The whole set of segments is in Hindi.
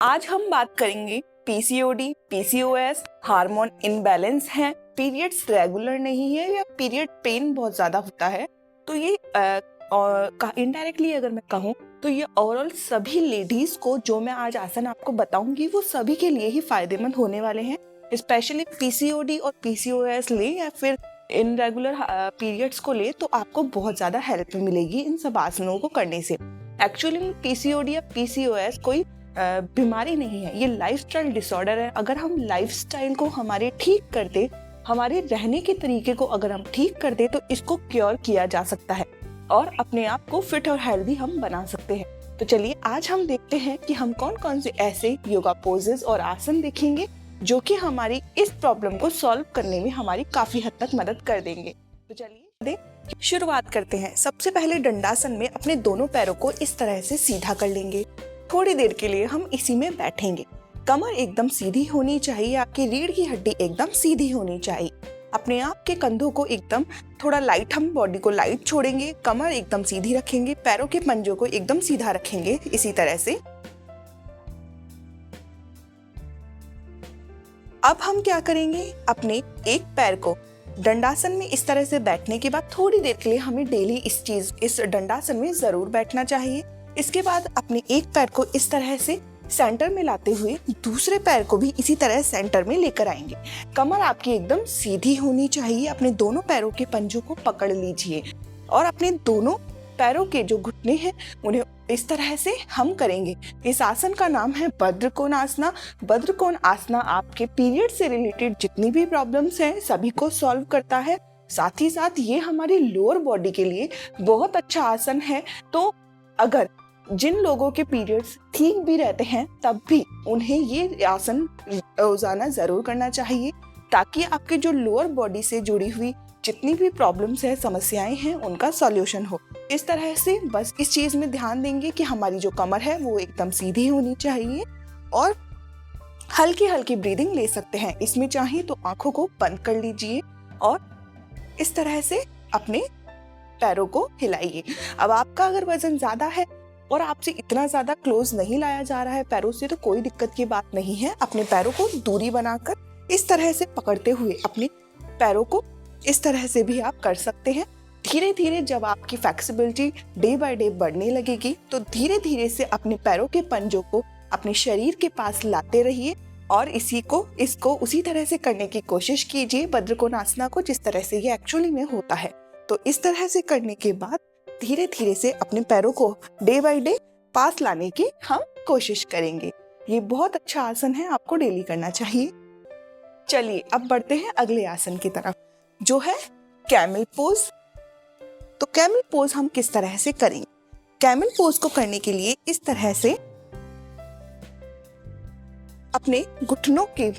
आज हम बात करेंगे पीसीओडी, पीसीओएस, हार्मोन इनबैलेंस है, पीरियड्स रेगुलर नहीं है या पीरियड पेन बहुत ज्यादा होता है। तो ये इनडायरेक्टली अगर मैं कहूँ तो ये ओवरऑल सभी लेडीज को जो मैं आज आसन आपको बताऊंगी वो सभी के लिए ही फायदेमंद होने वाले हैं। स्पेशली पीसीओडी और पीसीओएस ले या फिर इनरेगुलर पीरियड्स को ले तो आपको बहुत ज्यादा हेल्प मिलेगी इन सब आसनों को करने से। एक्चुअली में पीसीओडी या पीसीओएस कोई बीमारी नहीं है, ये लाइफस्टाइल डिसऑर्डर है। अगर हम लाइफस्टाइल को हमारे ठीक कर दे, हमारे रहने के तरीके को अगर हम ठीक कर दे तो इसको क्योर किया जा सकता है और अपने आप को फिट और हेल्दी हम बना सकते हैं। तो चलिए आज हम देखते हैं कि हम कौन कौन से ऐसे योगा पोजेस और आसन देखेंगे जो कि हमारी इस प्रॉब्लम को सॉल्व करने में हमारी काफी हद तक मदद कर देंगे। तो चलिए शुरुआत करते हैं। सबसे पहले दंडासन में अपने दोनों पैरों को इस तरह से सीधा कर लेंगे। थोड़ी देर के लिए हम इसी में बैठेंगे। कमर एकदम सीधी होनी चाहिए, आपकी रीढ़ की हड्डी एकदम सीधी होनी चाहिए। अपने आप के कंधों को एकदम थोड़ा लाइट, हम बॉडी को लाइट छोड़ेंगे, कमर एकदम सीधी रखेंगे, पैरों के पंजों को एकदम सीधा रखेंगे इसी तरह से। अब हम क्या करेंगे, अपने एक पैर को दंडासन में इस तरह से बैठने के बाद थोड़ी देर के लिए हमें डेली इस दंडासन में जरूर बैठना चाहिए। इसके बाद अपने एक पैर को इस तरह से सेंटर में लाते हुए दूसरे पैर को भी इसी तरह सेंटर में लेकर आएंगे। कमर आपकी एकदम सीधी होनी चाहिए। अपने दोनों पैरों के पंजों को पकड़ लीजिए और अपने दोनों पैरों के जो घुटने हैं उन्हें इस तरह से हम करेंगे। इस आसन का नाम है भद्रकोण आसना। भद्रकोण आसना आपके पीरियड से रिलेटेड जितनी भी प्रॉब्लम्स हैं सभी को सॉल्व करता है। साथ ही साथ ये हमारी लोअर बॉडी के लिए बहुत अच्छा आसन है। तो अगर जिन लोगों के पीरियड्स ठीक भी रहते हैं तब भी उन्हें ये आसन रोजाना जरूर करना चाहिए ताकि आपके जो लोअर बॉडी से जुड़ी हुई जितनी भी प्रॉब्लम्स है, समस्याएं हैं, उनका सॉल्यूशन हो। इस तरह से बस इस चीज में ध्यान देंगे कि हमारी जो कमर है वो एकदम सीधी होनी चाहिए और हल्की हल्की ब्रीदिंग ले सकते हैं। इसमें चाहिए तो आंखों को बंद कर लीजिए और इस तरह से अपने पैरों को हिलाइए। अब आपका अगर वजन ज्यादा है और आपसे इतना ज्यादा क्लोज नहीं लाया जा रहा है पैरों से तो कोई दिक्कत की बात नहीं है। अपने पैरों को दूरी बनाकर इस तरह से पकड़ते हुए अपने पैरों को इस तरह से भी आप कर सकते हैं। धीरे धीरे जब आपकी फ्लेक्सिबिलिटी डे बाय डे बढ़ने लगेगी तो धीरे धीरे से अपने पैरों के पंजों को अपने शरीर के पास लाते रहिए और इसको उसी तरह से करने की कोशिश कीजिए भद्रकोण आसना को जिस तरह से ये एक्चुअली में होता है। तो इस तरह से करने के बाद धीरे धीरे से अपने पैरों को डे बाय डे पास लाने की हम कोशिश करेंगे। ये बहुत अच्छा आसन है, आपको डेली करना चाहिए। चलिए अब बढ़ते हैं अगले आसन की तरफ जो है कैमल पोज। तो कैमल पोज हम किस तरह से करेंगे? कैमल पोज को करने के लिए इस तरह से अपने घुटनों के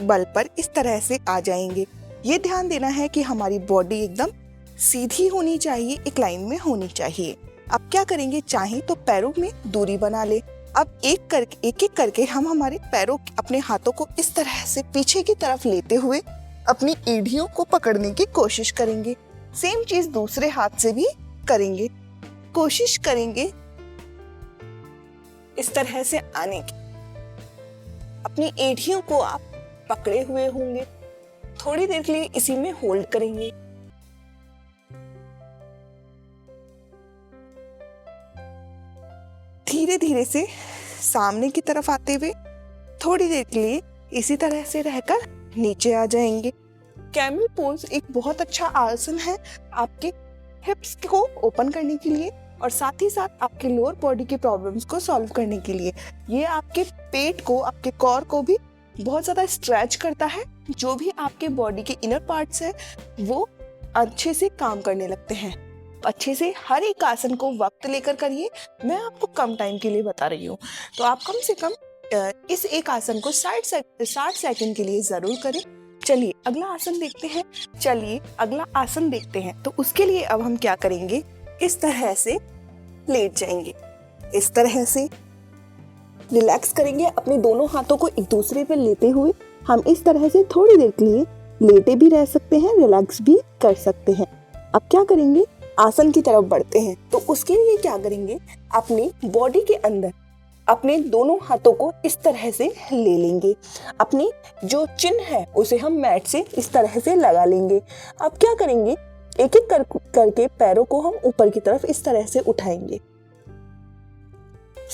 बल पर इस तरह से आ जाएंगे। ये ध्यान देना है कि हमारी बॉडी एकदम सीधी होनी चाहिए, एक लाइन में होनी चाहिए। अब क्या करेंगे, चाहे तो पैरों में दूरी बना ले। अब एक एक करके हम हमारे पैरों, अपने हाथों को इस तरह से पीछे की तरफ लेते हुए अपनी एड़ियों को पकड़ने की कोशिश करेंगे। सेम चीज दूसरे हाथ से भी करेंगे। कोशिश करेंगे इस तरह से आने की। अपनी एड़ियों को आप पकड़े हुए होंगे, थोड़ी देर के लिए इसी में होल्ड करेंगे। धीरे धीरे से सामने की तरफ आते हुए थोड़ी देर के लिए इसी तरह से रहकर नीचे आ जाएंगे। कैमल पोज एक बहुत अच्छा आसन है आपके हिप्स को ओपन करने के लिए और साथ ही साथ आपके लोअर बॉडी के प्रॉब्लम्स को सॉल्व करने के लिए। ये आपके पेट को, आपके कोर को भी बहुत ज्यादा स्ट्रेच करता है। जो भी आपके बॉडी के इनर पार्ट्स है वो अच्छे से काम करने लगते हैं। अच्छे से हर एक आसन को वक्त लेकर करिए। मैं आपको कम टाइम के लिए बता रही हूँ तो आप कम से कम इस एक आसन को 60 सेकंड के लिए जरूर करें। चलिए अगला आसन देखते हैं। तो उसके लिए अब हम क्या करेंगे, इस तरह से लेट जाएंगे, इस तरह से रिलैक्स करेंगे। अपने दोनों हाथों को एक दूसरे पर लेते हुए हम इस तरह से थोड़ी देर के लिए लेटे भी रह सकते हैं, रिलैक्स भी कर सकते हैं। अब क्या करेंगे, आसन की तरफ बढ़ते हैं। तो उसके लिए क्या करेंगे, अपनी बॉडी के अंदर अपने दोनों हाथों को इस तरह से ले लेंगे। अपनी जो चिन है उसे हम मैट से इस तरह से लगा लेंगे। अब क्या करेंगे, एक एक करके पैरों को हम ऊपर की तरफ इस तरह से उठाएंगे।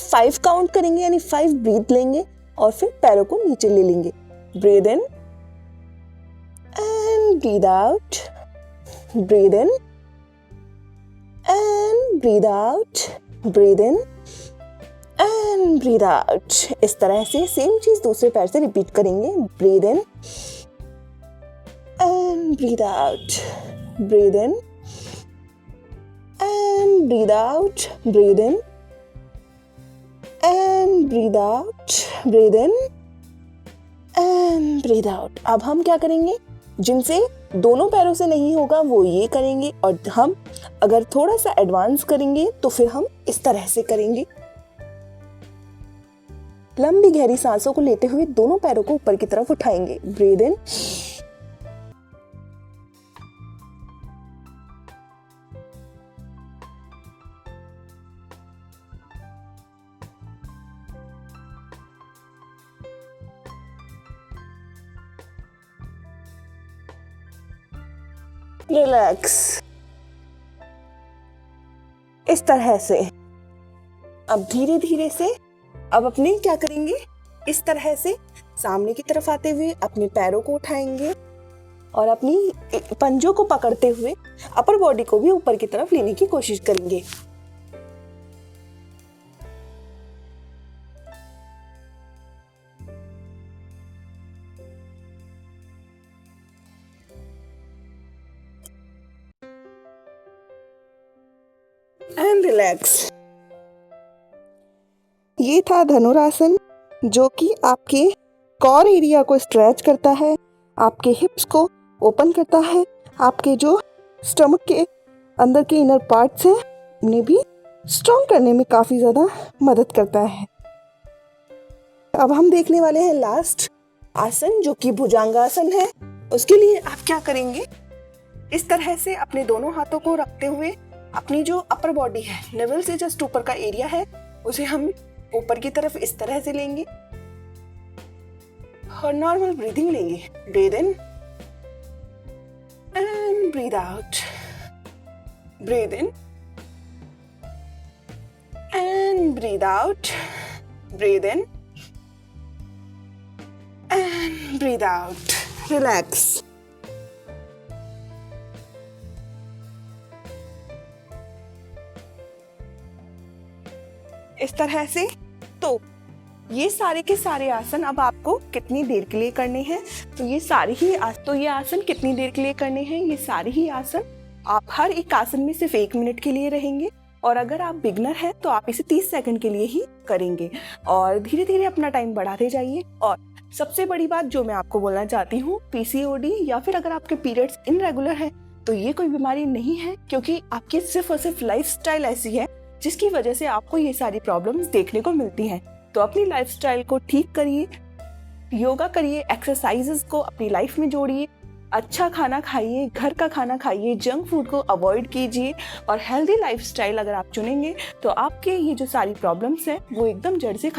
5 काउंट करेंगे, यानी 5 ब्रीथ लेंगे और फिर पैरों को नीचे ले लेंगे। Breathe in and breathe out, breathe in and breathe out, breathe in and breathe out. इस तरह से सेम चीज दूसरे पैर से रिपीट करेंगे। Breathe in and breathe out, breathe in and breathe out, breathe in and breathe out, breathe in and breathe out. अब हम क्या करेंगे, जिनसे दोनों पैरों से नहीं होगा वो ये करेंगे, और हम अगर थोड़ा सा एडवांस करेंगे तो फिर हम इस तरह से करेंगे। लंबी गहरी सांसों को लेते हुए दोनों पैरों को ऊपर की तरफ उठाएंगे। ब्रीथ इन रिलैक्स, इस तरह से। अब धीरे धीरे से अब अपने क्या करेंगे, इस तरह से सामने की तरफ आते हुए अपने पैरों को उठाएंगे और अपनी पंजों को पकड़ते हुए अपर बॉडी को भी ऊपर की तरफ लेने की कोशिश करेंगे। And relax. ये था धनुरासन, जो कि आपके कोर एरिया को स्ट्रेच करता है, आपके हिप्स को ओपन करता है, आपके जो स्टमक के अंदर के इनर पार्ट्स हैं उन्हें भी स्ट्रॉन्ग करने में काफ़ी ज़्यादा मदद करता है। अब हम देखने वाले हैं लास्ट आसन, जो कि भुजंगासन है। उसके लिए आप क्या करेंगे, इस तरह से अपने दोनों हाथों को रखते हुए अपनी जो अपर बॉडी है, नेवल से जस्ट ऊपर का एरिया है, उसे हम ऊपर की तरफ इस तरह से लेंगे और नॉर्मल ब्रीदिंग लेंगे। Breathe in and breathe out, breathe in and breathe out, breathe in and breathe out. Relax. इस तरह से। तो ये सारे के सारे आसन अब आपको कितनी देर के लिए करने हैं, तो ये आसन कितनी देर के लिए करने हैं, ये सारे ही आसन आप हर एक आसन में सिर्फ 1 मिनट के लिए रहेंगे, और अगर आप बिगनर हैं तो आप इसे 30 सेकंड के लिए ही करेंगे, और धीरे धीरे अपना टाइम बढ़ाते जाइए। और सबसे बड़ी बात जो मैं आपको बोलना चाहती हूँ, PCOD या फिर अगर आपके पीरियड्स इनरेगुलर हैं तो ये कोई बीमारी नहीं है, क्योंकि आपकी सिर्फ और सिर्फ लाइफस्टाइल ऐसी है जिसकी वजह से आपको ये सारी प्रॉब्लम्स देखने को मिलती हैं। तो अपनी लाइफस्टाइल को ठीक करिए, योगा करिए, एक्सरसाइजेस को अपनी लाइफ में जोड़िए, अच्छा खाना खाइए, घर का खाना खाइए, जंक फूड को अवॉइड कीजिए, और हेल्दी लाइफस्टाइल अगर आप चुनेंगे तो आपके ये जो सारी प्रॉब्लम्स हैं वो एकदम जड़ से